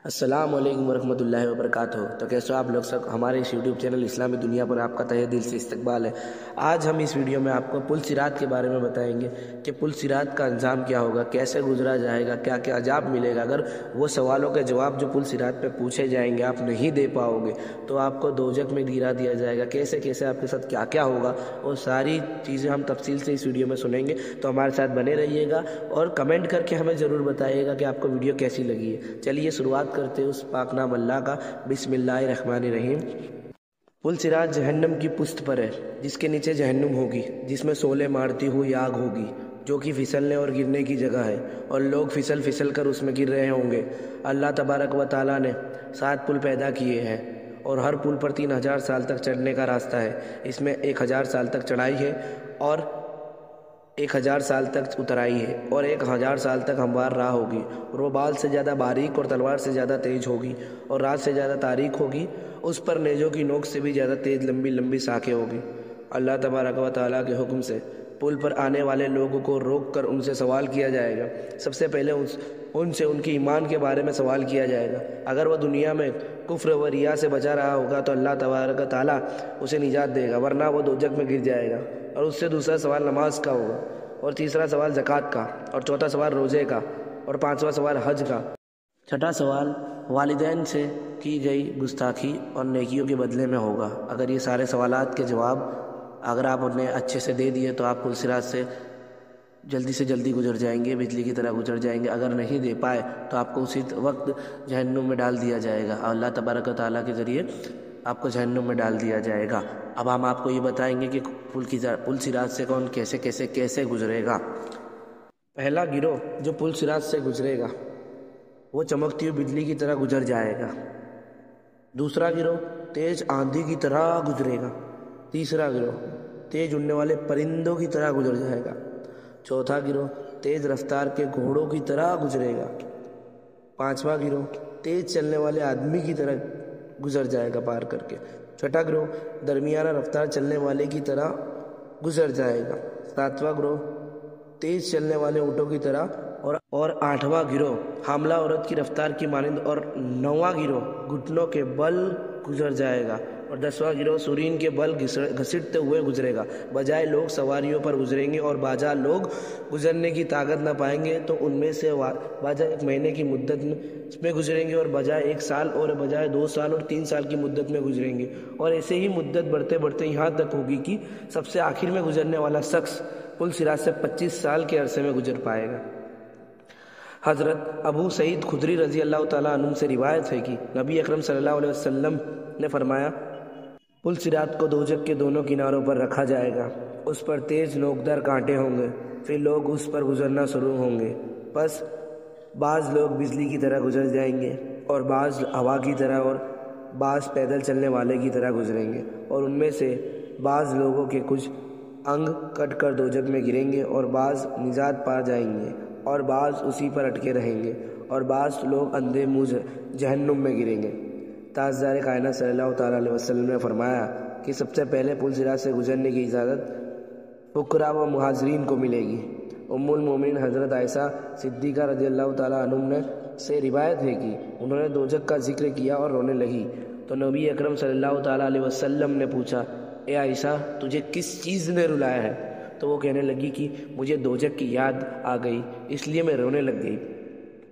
السلام علیکم ورحمۃ اللہ وبرکاتہ۔ تو کیسے آپ لوگ سب؟ ہمارے اس یوٹیوب چینل اسلامی دنیا پر آپ کا تہہ دل سے استقبال ہے۔ آج ہم اس ویڈیو میں آپ کو پل صراط کے بارے میں بتائیں گے کہ پل صراط کا انجام کیا ہوگا، کیسے گزرا جائے گا، کیا کیا عذاب ملے گا۔ اگر وہ سوالوں کے جواب جو پل صراط پہ پوچھے جائیں گے آپ نہیں دے پاؤ گے تو آپ کو دوزخ میں گرا دیا جائے گا۔ کیسے کیسے آپ کے ساتھ کیا کیا ہوگا، وہ ساری چیزیں ہم تفصیل سے اس ویڈیو میں سنیں گے، تو ہمارے ساتھ بنے رہیے گا اور کمنٹ کر کے ہمیں ضرور بتائیے گا کہ آپ کو ویڈیو کیسی لگی ہے۔ چلیے شروعات کرتے ہیں اس پاک نام اللہ کا۔ بسم اللہ الرحمن الرحیم۔ پل صراط جہنم کی پشت پر ہے، جس کے نیچے جہنم ہوگی، جس میں شعلے مارتی ہوئی آگ ہوگی، جو کہ پھسلنے اور گرنے کی جگہ ہے، اور لوگ پھسل پھسل کر اس میں گر رہے ہوں گے۔ اللہ تبارک و تعالیٰ نے 7 پل پیدا کیے ہیں، اور ہر پل پر 3000 سال تک چڑھنے کا راستہ ہے۔ اس میں 1000 سال تک چڑھائی ہے، اور 1000 سال تک اترائی ہے، اور 1000 سال تک ہموار راہ ہوگی، اور وہ بال سے زیادہ باریک اور تلوار سے زیادہ تیز ہوگی، اور رات سے زیادہ تاریک ہوگی۔ اس پر نیزوں کی نوک سے بھی زیادہ تیز لمبی لمبی ساکھیں ہوگی۔ اللہ تبارک و تعالیٰ کے حکم سے پل پر آنے والے لوگوں کو روک کر ان سے سوال کیا جائے گا۔ سب سے پہلے ان سے ان کی ایمان کے بارے میں سوال کیا جائے گا۔ اگر وہ دنیا میں کفر و ریا سے بچا رہا ہوگا تو اللہ تبارک و تعالیٰ اسے نجات دے گا، ورنہ وہ دوزخ میں گر جائے گا۔ اور اس سے دوسرا سوال نماز کا ہوگا، اور تیسرا سوال زکوٰۃ کا، اور چوتھا سوال روزے کا، اور 5واں سوال حج کا۔ چھٹا سوال والدین سے کی گئی گستاخی اور نیکیوں کے بدلے میں ہوگا۔ اگر یہ سارے سوالات کے جواب اگر آپ انہیں اچھے سے دے دیے تو آپ پل صراط سے جلدی گزر جائیں گے، بجلی کی طرح گزر جائیں گے۔ اگر نہیں دے پائے تو آپ کو اسی وقت جہنم میں ڈال دیا جائے گا، اور اللہ تبارک و تعالیٰ کے ذریعے آپ کو جہنم میں ڈال دیا جائے گا۔ اب ہم آپ کو یہ بتائیں گے کہ پل صراط سے کون کیسے گزرے گا۔ پہلا گروہ جو پل صراط سے گزرے گا وہ چمکتی ہوئی بجلی کی طرح گزر جائے گا۔ دوسرا گروہ تیز آندھی کی طرح گزرے گا۔ تیسرا گروہ تیز اڑنے والے پرندوں کی طرح گزر جائے گا۔ چوتھا گروہ تیز رفتار کے گھوڑوں کی طرح گزرے گا۔ 5واں گروہ تیز چلنے والے آدمی کی طرح گزر جائے گا پار کر کے۔ چھٹا گروہ درمیانہ رفتار چلنے والے کی طرح گزر جائے گا۔ 7واں گروہ تیز چلنے والے اونٹوں کی طرح، اور 8واں گروہ حاملہ عورت کی رفتار کی مانند، اور 9واں گروہ گھٹنوں کے بل گزر جائے گا، اور 10واں گروہ سورین کے بل گھسیٹتے ہوئے گزرے گا۔ بجائے لوگ سواریوں پر گزریں گے، اور بعض لوگ گزرنے کی طاقت نہ پائیں گے تو ان میں سے بعض 1 مہینے کی مدت میں گزریں گے، اور بجائے 1 سال، اور بجائے 2 سال اور 3 سال کی مدت میں گزریں گے، اور ایسے ہی مدت بڑھتے بڑھتے یہاں تک ہوگی کہ سب سے آخر میں گزرنے والا شخص پل صراط سے 25 سال کے عرصے میں گزر پائے گا۔ حضرت ابو سعید خدری رضی اللہ تعالیٰ عنہ سے روایت ہے کہ نبی اکرم صلی اللہ علیہ وسلم نے فرمایا، پل صراط کو دوزخ کے دونوں کناروں پر رکھا جائے گا، اس پر تیز نوکدار کانٹے ہوں گے، پھر لوگ اس پر گزرنا شروع ہوں گے۔ پس بعض لوگ بجلی کی طرح گزر جائیں گے، اور بعض ہوا کی طرح، اور بعض پیدل چلنے والے کی طرح گزریں گے، اور ان میں سے بعض لوگوں کے کچھ انگ کٹ کر دوزخ میں گریں گے، اور بعض نجات پا جائیں گے، اور بعض اسی پر اٹکے رہیں گے، اور بعض لوگ اندھے منہ جہنم میں گریں گے۔ تاجدار کائنات صلی اللہ تعالیٰ علیہ وسلم نے فرمایا کہ سب سے پہلے پل صراط سے گزرنے کی اجازت فقراء و مہاجرین کو ملے گی۔ ام المومنین حضرت عائشہ صدیقہ رضی اللہ تعالیٰ عنہ سے روایت ہے کہ انہوں نے دوزخ کا ذکر کیا اور رونے لگی، تو نبی اکرم صلی اللہ تعالیٰ علیہ وسلم نے پوچھا، اے عائشہ تجھے کس چیز نے رلایا ہے؟ تو وہ کہنے لگی کہ مجھے دوزخ کی یاد آ گئی، اس لیے میں رونے لگ گئی۔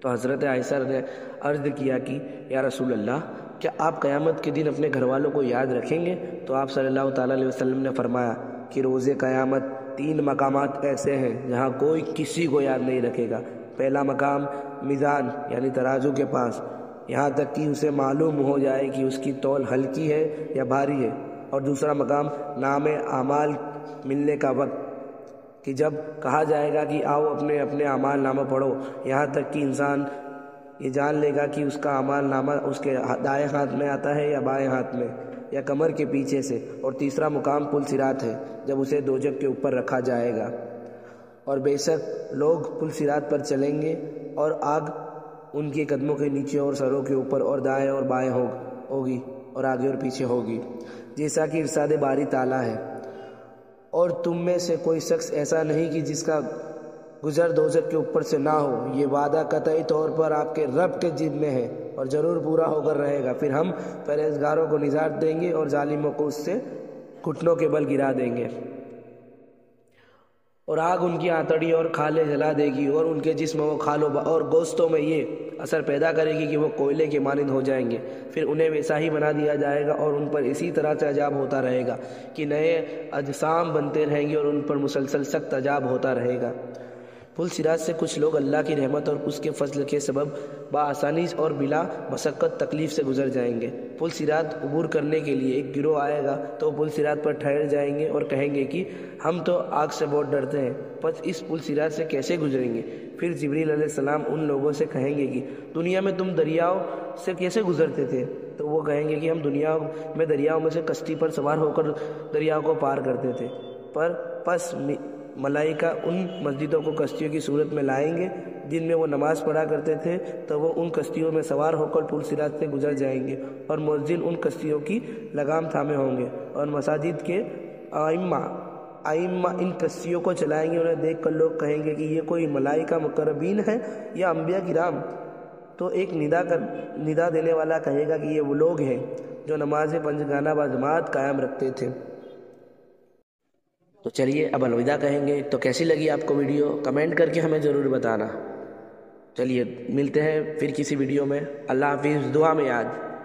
تو حضرت عائشہ نے عرض کیا کہ یا رسول اللہ، کیا آپ قیامت کے دن اپنے گھر والوں کو یاد رکھیں گے؟ تو آپ صلی اللہ تعالیٰ علیہ وسلم نے فرمایا کہ روز قیامت 3 مقامات ایسے ہیں جہاں کوئی کسی کو یاد نہیں رکھے گا۔ پہلا مقام میزان یعنی ترازو کے پاس، یہاں تک کہ اسے معلوم ہو جائے کہ اس کی تول ہلکی ہے یا بھاری ہے۔ اور دوسرا مقام نام اعمال ملنے کا وقت، کہ جب کہا جائے گا کہ آؤ اپنے اپنے اعمال نامہ پڑھو، یہاں تک کہ انسان یہ جان لے گا کہ اس کا اعمال نامہ اس کے دائیں ہاتھ میں آتا ہے یا بائیں ہاتھ میں، یا کمر کے پیچھے سے۔ اور تیسرا مقام پل صراط ہے، جب اسے دوزخ کے اوپر رکھا جائے گا، اور بے شک لوگ پل صراط پر چلیں گے، اور آگ ان کے قدموں کے نیچے اور سروں کے اوپر اور دائیں اور بائیں ہوگی، اور آگے اور پیچھے ہوگی، جیسا کہ ارشاد باری تعالیٰ ہے، اور تم میں سے کوئی شخص ایسا نہیں کہ جس کا گزر دوزخ کے اوپر سے نہ ہو، یہ وعدہ قطعی طور پر آپ کے رب کے جیب میں ہے۔ اور ضرور پورا ہو کر رہے گا۔ پھر ہم پرہیزگاروں کو نجات دیں گے اور ظالموں کو اس سے گھٹنوں کے بل گرا دیں گے، اور آگ ان کی آنتڑی اور کھالیں جلا دے گی، اور ان کے جسم و کھالوں اور گوشتوں میں یہ اثر پیدا کرے گی کہ وہ کوئلے کے مانند ہو جائیں گے۔ پھر انہیں ویسا ہی بنا دیا جائے گا اور ان پر اسی طرح سے عذاب ہوتا رہے گا کہ نئے اجسام بنتے رہیں گے اور ان پر مسلسل سخت عذاب ہوتا رہے گا۔ پل صراط سے کچھ لوگ اللہ کی رحمت اور اس کے فضل کے سبب بآسانی اور بلا مشقت تکلیف سے گزر جائیں گے۔ پل صراط عبور کرنے کے لیے ایک گروہ آئے گا تو پل صراط پر ٹھہر جائیں گے اور کہیں گے کہ ہم تو آگ سے بہت ڈرتے ہیں، پس اس پل صراط سے کیسے گزریں گے؟ پھر جبریل علیہ السلام ان لوگوں سے کہیں گے کہ دنیا میں تم دریاؤں سے کیسے گزرتے تھے؟ تو وہ کہیں گے کہ ہم دنیا میں دریاؤں میں سے کشتی پر سوار ہو کر دریاؤں کو پار کرتے تھے، پس ملائکہ ان مسجدوں کو کشتیوں کی صورت میں لائیں گے جن میں وہ نماز پڑھا کرتے تھے، تو وہ ان کشتیوں میں سوار ہو کر پل صراط سے گزر جائیں گے، اور مؤذن ان کشتیوں کی لگام تھامے ہوں گے، اور مساجد کے ائمہ ان کشتیوں کو چلائیں گے۔ انہیں دیکھ کر لوگ کہیں گے کہ یہ کوئی ملائکہ مقربین ہے یا انبیاء کرام؟ تو ایک ندا دینے والا کہے گا کہ یہ وہ لوگ ہیں جو نماز پنجگانہ بجماعت قائم رکھتے تھے۔ تو چلیے اب الوداع کہیں گے۔ تو کیسی لگی آپ کو ویڈیو؟ کمنٹ کر کے ہمیں ضرور بتانا۔ چلیے ملتے ہیں پھر کسی ویڈیو میں۔ اللہ حافظ، دعا میں یاد۔